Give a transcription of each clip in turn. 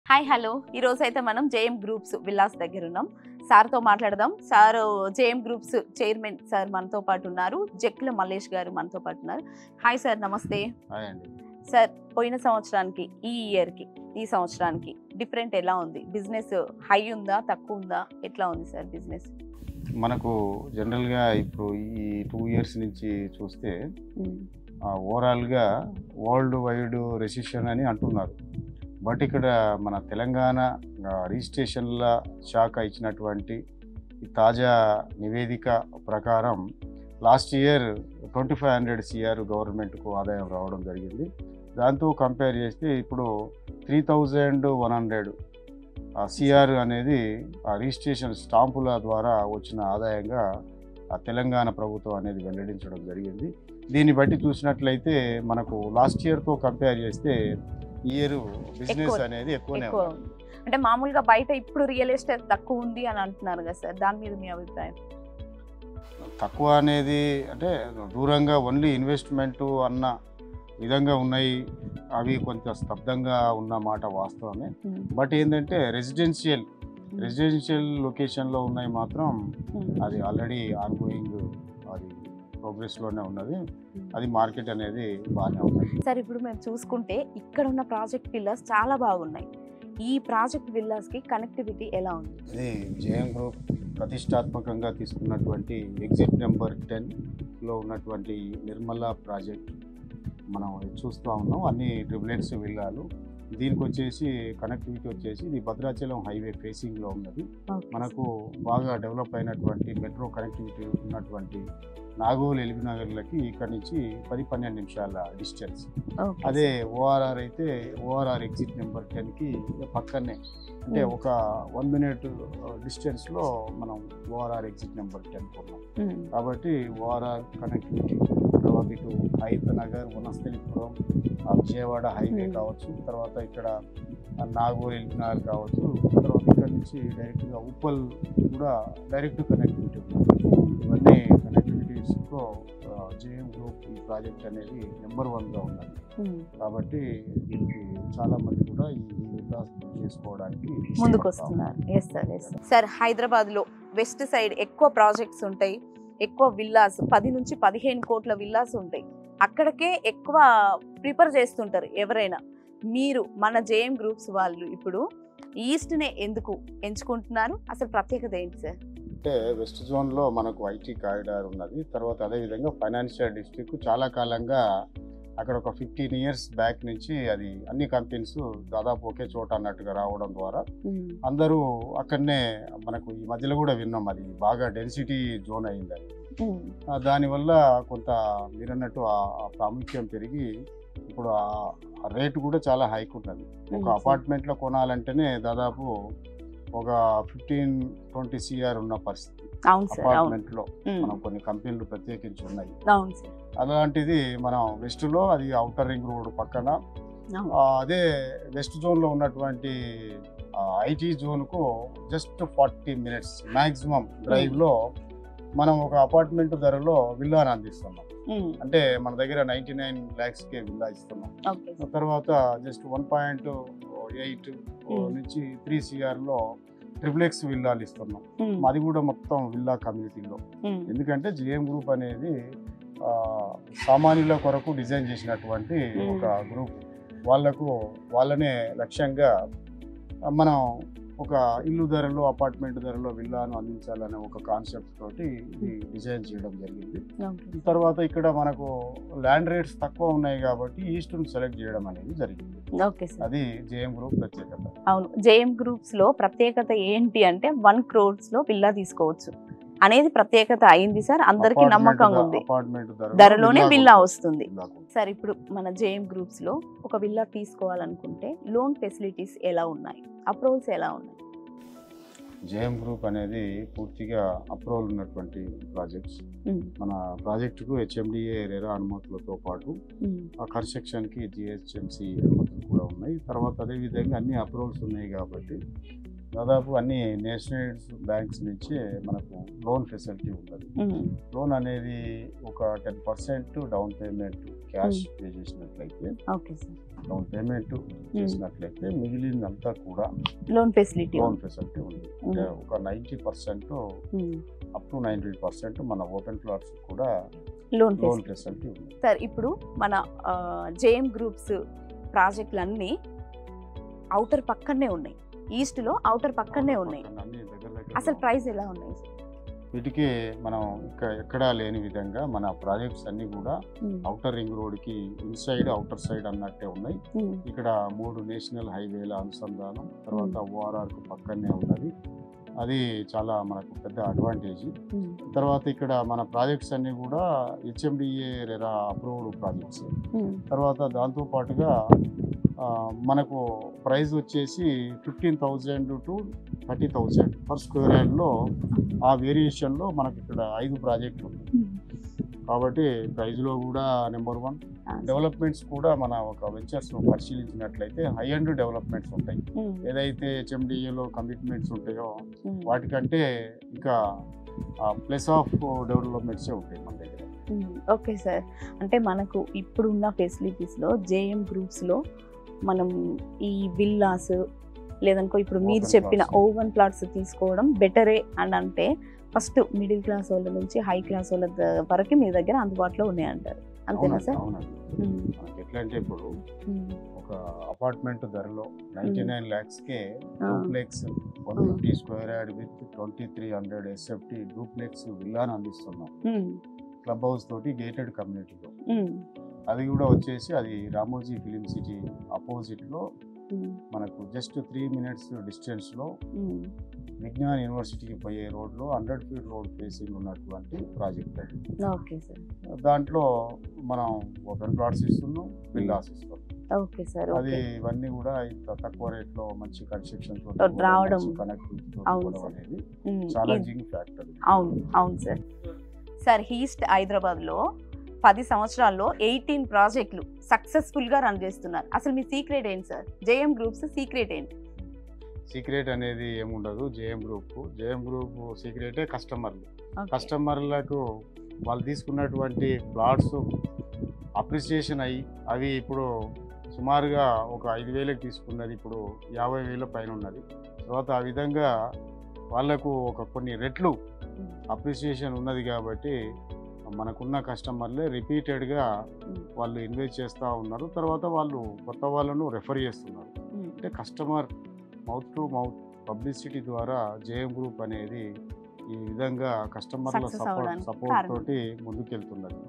Hi hello ఈ రోజు అయితే మనం జేఎం గ్రూప్స్ విల్లాస్ దగ్గర ఉన్నాం. సార్తో మాట్లాడదాం. Sir JM groups chairman sir మనతో పాటు ఉన్నారు. జక్ల మల్లేష్ గారు మనతో పాటు ఉన్నారు. హాయ్ సార్, నమస్తే. హాయ్ అండి. సార్, పోయిన సంవత్సరానికి ఈ ఇయర్కి ఈ సంవత్సరానికి డిఫరెంట్ ఎలా ఉంది? బిజినెస్ హై ఉందా, తక్కువ ఉందా, ఎట్లా ఉంది సార్ బిజినెస్? మనకు జనరల్గా ఇప్పుడు ఈ 2 years నుంచి చూస్తే ఓవరాల్గా వరల్డ్ వైడ్ రెసిషన్ అని అంటున్నారు. బట్ ఇక్కడ మన తెలంగాణ రిజిస్ట్రేషన్ల శాఖ ఇచ్చినటువంటి తాజా నివేదిక ప్రకారం లాస్ట్ ఇయర్ 2500 CR గవర్నమెంట్కు ఆదాయం రావడం జరిగింది. దాంతో కంపేర్ చేస్తే ఇప్పుడు 3100 CR అనేది ఆ రిజిస్ట్రేషన్ స్టాంపుల ద్వారా వచ్చిన ఆదాయంగా తెలంగాణ ప్రభుత్వం అనేది వెల్లడించడం జరిగింది. దీన్ని బట్టి చూసినట్లయితే మనకు లాస్ట్ ఇయర్తో కంపేర్ చేస్తే ఈ ఇయర్ బిజినెస్ అనేది ఎక్కువనే ఉంది. అంటే మామూలుగా బయట ఇప్పుడు రియల్ ఎస్టేట్ తక్కువ ఉంది అని అంటున్నారు కదా సార్, దాని మీద మీ అభిప్రాయం? తక్కువ అనేది అంటే దూరంగా ఓన్లీ ఇన్వెస్ట్మెంట్ అన్న విధంగా ఉన్నాయి, అవి కొంత స్తబ్దంగా ఉన్న మాట వాస్తవమే. బట్ ఏంటంటే రెసిడెన్షియల్ లొకేషన్లో ఉన్నాయి మాత్రం అది ఆల్రెడీ ఆన్గోయింగ్, అది ప్రోగ్రెస్లోనే ఉన్నది. అది మార్కెట్ అనేది బాగానే ఉంది సార్. ఇప్పుడు మేము చూసుకుంటే ఇక్కడ ఉన్న ప్రాజెక్ట్ విల్లాస్ చాలా బాగున్నాయి. ఈ ప్రాజెక్ట్ విల్లాస్కి కనెక్టివిటీ ఎలా ఉంది? ఇది జేఎం గ్రూప్ ప్రతిష్టాత్మకంగా తీసుకున్నటువంటి ఎగ్జిట్ నెంబర్ 10లో ఉన్నటువంటి నిర్మలా ప్రాజెక్ట్ మనం చూస్తూ ఉన్నాం. అన్ని ట్రిపులెట్స్ విల్లాలు. దీనికి వచ్చేసి కనెక్టివిటీ వచ్చేసి ఇది భద్రాచలం హైవే ఫేసింగ్లో ఉన్నది. మనకు బాగా డెవలప్ అయినటువంటి మెట్రో కనెక్టివిటీ ఉన్నటువంటి నాగోల్ ఎల్బీనగర్లకి ఇక్కడ నుంచి 10-12 నిమిషాల డిస్టెన్స్. అదే ఓఆర్ఆర్ అయితే ఓఆర్ఆర్ ఎగ్జిట్ నెంబర్ 10కి పక్కనే, అంటే ఒక 1 minute డిస్టెన్స్లో మనం ఓఆర్ఆర్ ఎగ్జిట్ నెంబర్ 10 కొన్నాం. కాబట్టి ఓఆర్ఆర్ కనెక్టివిటీ, తర్వాత ఇటు హైత్ నగర్, వనస్థలిపురం, విజయవాడ హైవే కావచ్చు, తర్వాత ఇక్కడ నాగోల్ ఎల్బీనగర్ కావచ్చు, తర్వాత ఇక్కడ నుంచి డైరెక్ట్గా ఉప్పల్ కూడా డైరెక్ట్ కనెక్టివిటీ ఉంది. ఇవన్నీ కనెక్టివిటీస్తో జేఎం గ్రూప్ ఈ ప్రాజెక్ట్ అనేది నెంబర్ 1గా ఉన్నది. కాబట్టి దీనికి చాలా మంది కూడా ఈ విల్లాస్ చేసుకోవడానికి ముందుకు వస్తున్నారు. Yes sir, yes sir. హైదరాబాద్లో వెస్ట్ సైడ్ ఎక్కువ ప్రాజెక్ట్స్ ఉంటాయి, ఎక్కువ విల్లాస్ 10 నుంచి 15 కోట్ల విల్లాస్ ఉంటాయి. అక్కడికే ఎక్కువ ప్రిఫర్ చేస్తుంటారు ఎవరైనా. మీరు మన జేఎం గ్రూప్స్ వాళ్ళు ఇప్పుడు ఈస్ట్నే ఎందుకు ఎంచుకుంటున్నారు? అసలు ప్రత్యేకత ఏంటి సార్? అంటే వెస్ట్ జోన్లో మనకు ఐటీ కారిడార్ ఉన్నది. తర్వాత అదేవిధంగా ఫైనాన్షియల్ డిస్ట్రిక్ట్ చాలా కాలంగా అక్కడ ఒక 15 years బ్యాక్ నుంచి అది అన్ని కంపెనీస్ దాదాపు ఒకే చోట అన్నట్టుగా రావడం ద్వారా అందరూ అక్కడనే, మనకు ఈ మధ్యలో కూడా విన్నాం, అది బాగా డెన్సిటీ జోన్ అయింది. అది దానివల్ల కొంత మీరన్నట్టు ఆ ప్రాముఖ్యం పెరిగి ఇప్పుడు ఆ రేటు కూడా చాలా హైక్ ఉంటుంది. ఒక అపార్ట్మెంట్లో కొనాలంటేనే దాదాపు ఒక 15-20 CR ఉన్న పరిస్థితి అపార్ట్మెంట్లో. మనం కొన్ని కంపెనీలు ప్రత్యేకించి ఉన్నాయి. అలాంటిది మనం వెస్ట్లో, అది ఔటర్ రింగ్ రోడ్ పక్కన, అదే వెస్ట్ జోన్లో ఉన్నటువంటి ఐటీ జోన్కు జస్ట్ 40 minutes మ్యాక్సిమం డ్రైవ్లో మనం ఒక అపార్ట్మెంట్ ధరలో విల్లాని అందిస్తున్నాం. అంటే మన దగ్గర 99 lakhsకే విల్లా ఇస్తున్నాం. తర్వాత జస్ట్ 1.8 నుంచి 3 CRలో ట్రిపులెక్స్ విల్లాలు ఇస్తున్నాం. అది కూడా మొత్తం విల్లా కమ్యూనిటీలో. ఎందుకంటే జేఎం గ్రూప్ అనేది సామాన్యుల కొరకు డిజైన్ చేసినటువంటి ఒక గ్రూప్. వాళ్ళనే లక్ష్యంగా మనం ఒక ఇల్లు ధరలో, అపార్ట్మెంట్ ధరలో విల్లాను అందించాలనే ఒక కాన్సెప్ట్ తోటి ఇది డిజైన్ చేయడం జరిగింది. తర్వాత ఇక్కడ మనకు ల్యాండ్ రేట్స్ తక్కువ ఉన్నాయి కాబట్టి ఈస్ట్ను సెలెక్ట్ చేయడం అనేది జరిగింది. అది జేఎం గ్రూప్ ప్రత్యేకత. అవును, జేఎం గ్రూప్స్ లో ప్రత్యేకత ఏంటి అంటే 1 crores లో విల్లా తీసుకోవచ్చు అనేది ప్రత్యేకత అయింది సార్. అందరికి నమ్మకంగా ఉంది, ధరలోనే విల్లా వస్తుంది సార్. ఇప్పుడు మన జేఎం గ్రూప్స్ లో ఒక విల్లా తీసుకోవాలనుకుంటే లోన్ ఫెసిలిటీస్ ఎలా ఉన్నాయి, అప్రూవల్స్ ఎలా ఉన్నాయి? జేఎం గ్రూప్ అనేది పూర్తిగా అప్రూవల్ ఉన్నటువంటి ప్రాజెక్ట్స్. మన ప్రాజెక్టుకు HMDA రెరా అనుమతులతో పాటు ఆ కన్స్ట్రక్షన్కి GHMC అనుమతులు కూడా ఉన్నాయి. తర్వాత అదేవిధంగా అన్ని అప్రూవల్స్ ఉన్నాయి కాబట్టి దాదాపు అన్ని నేషనల్ బ్యాంక్స్ నుంచి మనకు లోన్ ఫెసిలిటీ ఉంటుంది. లోన్ అనేది ఒక 10% డౌన్ పేమెంట్ క్యాష్ పే చేసినట్లయితే డౌన్ పేమెంట్ చేసినట్లయితే మిగిలినంతా కూడా లోన్ ఫెసిలిటీ ఉంది. అంటే ఒక 90% అప్ టు 90% మన ఓపెన్ ప్లాట్స్ కూడా లోన్ ఫెసిలిటీ ఉంది. సార్ ఇప్పుడు మన జేఎం గ్రూప్స్ ప్రాజెక్టులన్నీ అవుటర్ పక్కనే ఉన్నాయి, ఈస్ట్ లో అవుటర్ పక్కనే ఉన్నాయి. అసలు ప్రైస్ ఎలా ఉన్నాయి? వీటికి మనం ఎక్కడా లేని విధంగా మన ప్రాజెక్ట్స్ అన్ని కూడా అవుటర్ రింగ్ రోడ్ కి ఇన్సైడ్ అవుటర్ సైడ్ అన్నట్టే ఉన్నాయి. ఇక్కడ 3 నేషనల్ హైవేల అనుసంధానం, తర్వాత ఓఆర్ఆర్ కు పక్కనే ఉన్నది. అది చాలా మనకు పెద్ద అడ్వాంటేజ్. తర్వాత ఇక్కడ మన ప్రాజెక్ట్స్ అన్ని కూడా హెచ్ఎండిఏ రెరా అప్రూవ్డ్ ప్రాజెక్ట్స్. తర్వాత దాంతో పాటుగా మనకు ప్రైస్ వచ్చేసి 15,000 to 30,000 పర్ స్క్వేర్ యార్డ్లో ఆ వేరియేషన్లో మనకి ఇక్కడ 5 ప్రాజెక్టులు ఉన్నాయి. కాబట్టి ప్రైజ్లో కూడా నెంబర్ 1. డెవలప్మెంట్స్ కూడా మన ఒక వెంచర్స్ పరిశీలించినట్లయితే హై అండ్ డెవలప్మెంట్స్ ఉంటాయి. ఏదైతే హెచ్ఎండిఏలో కమిట్మెంట్స్ ఉంటాయో వాటికంటే ఇంకా ప్లస్ ఆఫ్ డెవలప్మెంట్సే ఉంటాయి మన దగ్గర. ఓకే సార్, అంటే మనకు ఇప్పుడున్న ఫెసిలిటీస్లో జేఎం గ్రూప్స్లో మనం ఈ విల్లాస్ లేదనుకో ఇప్పుడు మీరు చెప్పిన ఓవెన్ ప్లాట్స్ తీసుకోవడం బెటరే అని అంటే ఫస్ట్ మిడిల్ క్లాస్ వాళ్ళ నుంచి హై క్లాస్ వాళ్ళ వరకు మీ దగ్గర అందుబాటులో ఉన్నాయంటారు, అంతేనా సార్? ఎట్లా అంటే ఇప్పుడు ఒక అపార్ట్మెంట్ ధరలో 99 lakhsకే duplex 150 square yard with 2300 SFT duplex విల్లాను అందిస్తున్నాం. క్లబ్ హౌస్ తోటి గేటెడ్ కమ్యూనిటీలో. అది కూడా వచ్చేసి అది రామోజీ ఫిలిం సిటీ అపోజిట్లో మనకు జస్ట్ 3 minutes డిస్టెన్స్లో విజ్ఞాన్ యూనివర్సిటీకి పోయే రోడ్లో 100 feet రోడ్ ఫేసింగ్ ఉన్నటువంటి ప్రాజెక్ట్ అది. దాంట్లో మనం ఓపెన్ ప్లాట్స్ ఇస్తున్నాం, విల్లాస్ ఇస్తున్నాం. ఓకే సార్, అది ఇవన్నీ కూడా ఇంత తక్కువ రేట్లో మంచి కన్స్ట్రక్షన్ రావడం కనెక్టివిటీ అనేది ఛాలెంజింగ్ ఫ్యాక్టర్. అవును సార్. సార్ ఈస్ట్ హైదరాబాద్లో 10 సంవత్సరాల్లో 18 ప్రాజెక్టులు సక్సెస్ఫుల్గా రన్ చేస్తున్నారు. అసలు మీ సీక్రెట్ ఏంటి సార్? జేఎం గ్రూప్స్ సీక్రెట్ ఏంటి? సీక్రెట్ అనేది ఏముండదు. జేఎం గ్రూప్ సీక్రెటే కస్టమర్లకు వాళ్ళు తీసుకున్నటువంటి ప్లాట్స్ అప్రిసియేషన్ అయ్యి అవి ఇప్పుడు సుమారుగా ఒక 5,000కి తీసుకున్నది ఇప్పుడు 50,000 పైన ఉన్నది. తర్వాత ఆ విధంగా వాళ్ళకు ఒక కొన్ని రెట్లు అప్రిసియేషన్ ఉన్నది కాబట్టి మనకున్న కస్టమర్లే రిపీటెడ్గా వాళ్ళు ఇన్వెస్ట్ చేస్తూ ఉన్నారు. తర్వాత వాళ్ళు కొత్త వాళ్ళను రెఫర్ చేస్తున్నారు. అంటే customer mouth to mouth publicity ద్వారా జేఎం గ్రూప్ అనేది ఈ విధంగా కస్టమర్ల సపోర్ట్ తోటి ముందుకెళ్తున్నది.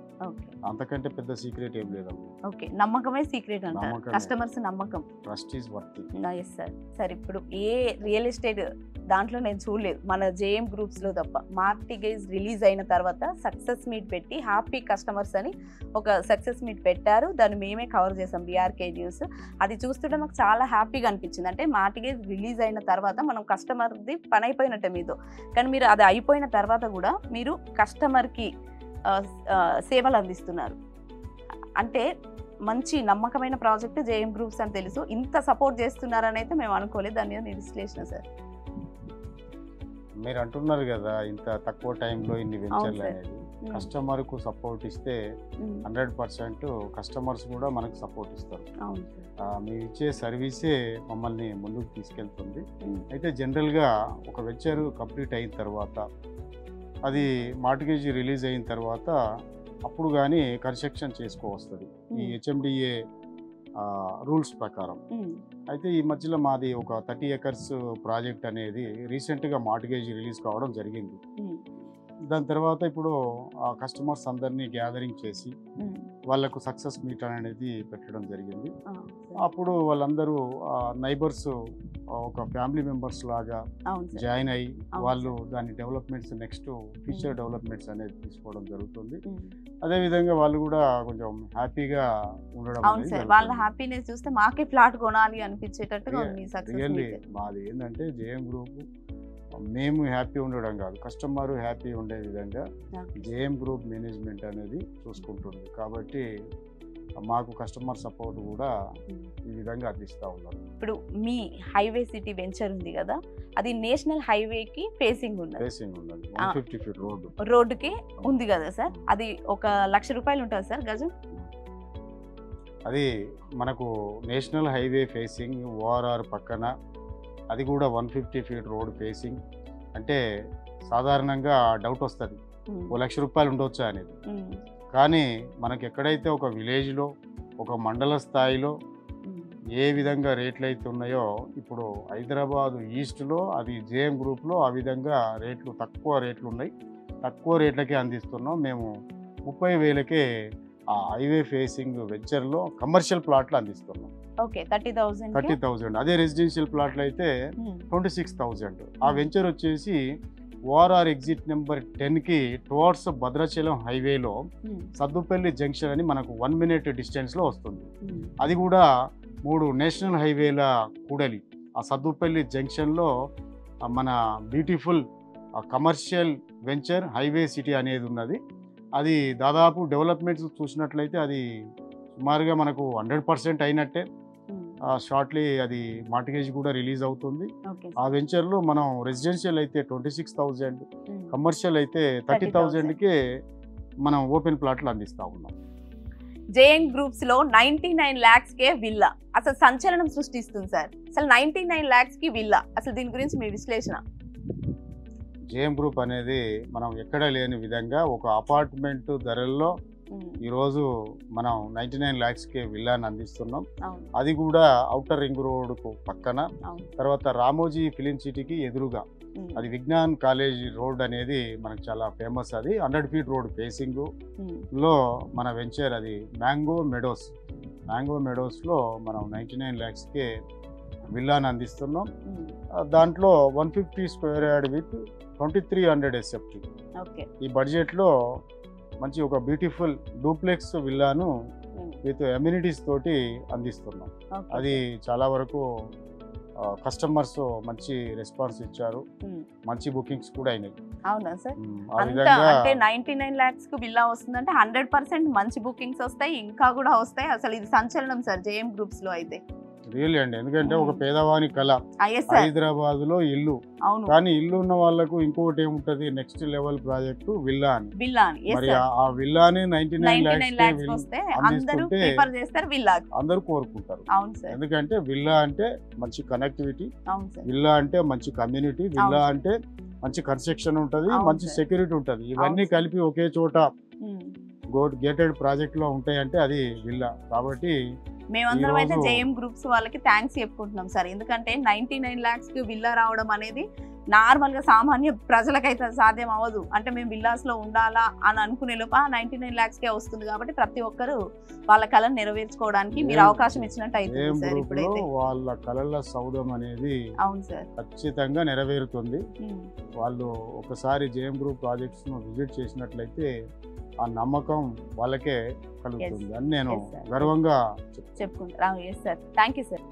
అంతకంటే పెద్ద సీక్రెట్ ఏం లేదమ్మా. ఓకే, నమ్మకమే సీక్రెట్ అంటారు. కస్టమర్స్ నమ్మకం, trust is worth. Yes sir. Sir ఇప్పుడు ఏ రియల్ ఎస్టేట్ దాంట్లో నేను చూడలేదు మన జేఎం గ్రూప్స్లో తప్ప. మార్టిగేజ్ రిలీజ్ అయిన తర్వాత సక్సెస్ మీట్ పెట్టి హ్యాపీ కస్టమర్స్ అని ఒక సక్సెస్ మీట్ పెట్టారు. దాన్ని మేమే కవర్ చేసాం బీఆర్కే న్యూస్. అది చూస్తుంటే మాకు చాలా హ్యాపీగా అనిపించింది. అంటే మార్టిగేజ్ రిలీజ్ అయిన తర్వాత మనం కస్టమర్ది పని అయిపోయినట్టే మీతో, కానీ మీరు అది అయిపోయిన తర్వాత కూడా మీరు కస్టమర్కి సేవలు అందిస్తున్నారు. అంటే మంచి నమ్మకమైన ప్రాజెక్ట్ జేఎం గ్రూప్స్ అని తెలుసు. ఇంత సపోర్ట్ చేస్తున్నారని అయితే మేము అనుకోలేదు. దాని మీద మీ విశ్లేషణ సార్? మీరు అంటున్నారు కదా ఇంత తక్కువ టైంలో ఇన్ని వెంచర్లు అనేది. కస్టమర్కు సపోర్ట్ ఇస్తే 100% కస్టమర్స్ కూడా మనకు సపోర్ట్ ఇస్తారు. మీరు ఇచ్చే సర్వీసే మమ్మల్ని ముందుకు తీసుకెళ్తుంది. అయితే జనరల్గా ఒక వెంచర్ కంప్లీట్ అయిన తర్వాత అది మార్టిగేజ్ రిలీజ్ అయిన తర్వాత అప్పుడు కానీ కన్స్ట్రక్షన్ చేసుకోవస్తుంది ఈ హెచ్ఎండిఏ రూల్స్ ప్రకారం. అయితే ఈ మధ్యలో మాది ఒక 30 acres ప్రాజెక్ట్ అనేది రీసెంట్గా మార్టిగేజ్ రిలీజ్ కావడం జరిగింది. దాని తర్వాత ఇప్పుడు ఆ కస్టమర్స్ అందరినీ గ్యాదరింగ్ చేసి వాళ్ళకు సక్సెస్ మీట్ అనేది పెట్టడం జరిగింది. అప్పుడు వాళ్ళందరూ నైబర్స్ ఒక ఫ్యామిలీ మెంబర్స్ లాగా జాయిన్ అయ్యి వాళ్ళు దాని డెవలప్మెంట్స్ నెక్స్ట్ ఫ్యూచర్ డెవలప్మెంట్స్ అనేది తీసుకోవడం జరుగుతుంది. అదేవిధంగా వాళ్ళు కూడా కొంచెం హ్యాపీగా ఉండడం. వాళ్ళ హ్యాపీనెస్ చూస్తే మాకే ఫ్లాట్ కొనాలి అనిపించేటట్టుగా మాది ఏంటంటే జేఎం గ్రూప్ మేము హ్యాపీ ఉండడం కాదు, కస్టమర్ హ్యాపీ ఉండే విధంగా జేఎం గ్రూప్ మేనేజ్మెంట్ అనేది చూసుకుంటుంది. కాబట్టి మాకు కస్టమర్ సపోర్ట్ కూడా ఈ విధంగా అందిస్తూ ఉన్నారు. ఇప్పుడు మీ హైవే సిటీ వెంచర్ ఉంది కదా, అది నేషనల్ హైవేకి ఫేసింగ్ ఉన్నది. 150 feet రోడ్డుకి ఉంది కదా సార్. అది 1,00,000 రూపాయలు ఉంటుంది సార్ గజం. అది మనకు నేషనల్ హైవే ఫేసింగ్ ఓఆర్ఆర్ పక్కన, అది కూడా 150 ఫీట్ రోడ్ ఫేసింగ్. అంటే సాధారణంగా డౌట్ వస్తుంది, ₹1,00,000 ఉండొచ్చా అనేది. కానీ మనకి ఎక్కడైతే ఒక విలేజ్లో, ఒక మండల స్థాయిలో ఏ విధంగా రేట్లు అయితే ఉన్నాయో, ఇప్పుడు హైదరాబాద్ ఈస్ట్లో అది జేఎం గ్రూప్లో ఆ విధంగా రేట్లు తక్కువ రేట్లు ఉన్నాయి. తక్కువ రేట్లకే అందిస్తున్నాం. మేము 30,000కే ఆ హైవే ఫేసింగ్ వెంచర్లో కమర్షియల్ ప్లాట్లు అందిస్తున్నాం. ఓకే, 30,000. అదే రెసిడెన్షియల్ ప్లాట్లు అయితే 26,000. ఆ వెంచర్ వచ్చేసి ఓఆర్ఆర్ ఎగ్జిట్ నెంబర్ 10కి టువర్డ్స్ భద్రాచలం హైవేలో సద్దుపల్లి జంక్షన్ అని మనకు 1 మినిట్ డిస్టెన్స్లో వస్తుంది. అది కూడా 3 నేషనల్ హైవేల కూడలి. ఆ సద్దుపల్లి జంక్షన్లో మన beautiful commercial venture highway city అనేది ఉన్నది. అది దాదాపు డెవలప్మెంట్స్ చూసినట్లయితే అది సుమారుగా మనకు 100% అయినట్టే. షార్ట్లీ అది మార్టిగేజ్ కూడా రిలీజ్ అవుతుంది. ఆ వెంచర్లో మనం రెసిడెన్షియల్ అయితే 26,000, కమర్షియల్ అయితే 30,000కే మనం ఓపెన్ ప్లాట్లు అందిస్తూ ఉన్నాం. జేఎన్ గ్రూప్స్ లో 99 lakhs కే విల్లా అసలు సంచలనం సృష్టిస్తుంది సార్. అసలు 99 lakhs కి విల్లా, అసలు దీని గురించి మీ విశ్లేషణ. జేఎం గ్రూప్ అనేది మనం ఎక్కడ లేని విధంగా ఒక అపార్ట్మెంట్ ధరల్లో ఈరోజు మనం 99 lakhsకే విల్లాని అందిస్తున్నాం. అది కూడా ఔటర్ రింగ్ రోడ్కు పక్కన, తర్వాత రామోజీ ఫిలిం సిటీకి ఎదురుగా. అది విజ్ఞాన్ కాలేజ్ రోడ్ అనేది మనకు చాలా ఫేమస్. అది 100 ఫీట్ రోడ్ ఫేసింగ్ లో మన వెంచర్ అది మ్యాంగో మెడోస్లో మనం 99 lakhsకే విల్లాని అందిస్తున్నాం. దాంట్లో 150 స్క్వేర్ యార్డ్ విత్ 2300 SFT. ఈ బడ్జెట్లో మంచి ఒక బ్యూటిఫుల్ డూప్లెక్స్ విల్లాను విత్ అమ్యూనిటీస్ తోటి అందిస్తున్నాం. అది చాలా వరకు కస్టమర్స్ మంచి రెస్పాన్స్ ఇచ్చారు, మంచి బుకింగ్స్ కూడా అయినాయి. అవునా సార్? అంటే 99 lakhs కు విల్లా వస్తుందంటే 100% మంచి బుకింగ్స్ వస్తాయి, ఇంకా కూడా వస్తాయి. అసలు ఇది సంచలనం సార్ జేఎం గ్రూప్స్ లో అయితే. రియల్లీ అండి, ఎందుకంటే ఒక పేదవాని కళ హైదరాబాద్ లో ఇల్లు. కానీ ఇల్లు ఉన్న వాళ్ళకు ఇంకొకటి ఏముంటది, నెక్స్ట్ లెవెల్ ప్రాజెక్టు విల్లా అని. మరి ఆ విల్లాని 99 lakhs అందరూ కోరుకుంటారు. ఎందుకంటే విల్లా అంటే మంచి కనెక్టివిటీ, విల్లా అంటే మంచి కమ్యూనిటీ, విల్లా అంటే మంచి కన్స్ట్రక్షన్ ఉంటది, మంచి సెక్యూరిటీ ఉంటది. ఇవన్నీ కలిపి ఒకే చోట గేటెడ్ ప్రాజెక్ట్ లో ఉంటాయి అంటే అది విల్లా. కాబట్టి మేమందరం అయితే జేఎం గ్రూప్స్ వాళ్ళకి థ్యాంక్స్ చెప్పుకుంటున్నాం సార్. ఎందుకంటే 99 lakhs కి విల్లా రావడం అనేది నార్మల్ గా సామాన్య ప్రజలకైతే సాధ్యం అవ్వదు. అంటే మేము విల్లాస్ లో ఉండాలా అని అనుకునే లోప 99 lakhs కే వస్తుంది. కాబట్టి ప్రతి ఒక్కరు వాళ్ళ కళను నెరవేర్చుకోవడానికి మీరు అవకాశం ఇచ్చినట్టు అయితే సార్. ఇప్పుడైతే వాళ్ళ కళల సౌధం అనేది అవును సార్ ఖచ్చితంగా నెరవేరుతుంది. వాళ్ళు ఒకసారి జేఎం గ్రూప్ ప్రాజెక్ట్స్ ను విజిట్ చేసినట్లయితే ఆ నమ్మకం వాళ్ళకే కలుగుతుంది అని నేను గర్వంగా చెప్పుకుంటాను. Sir, thank you sir.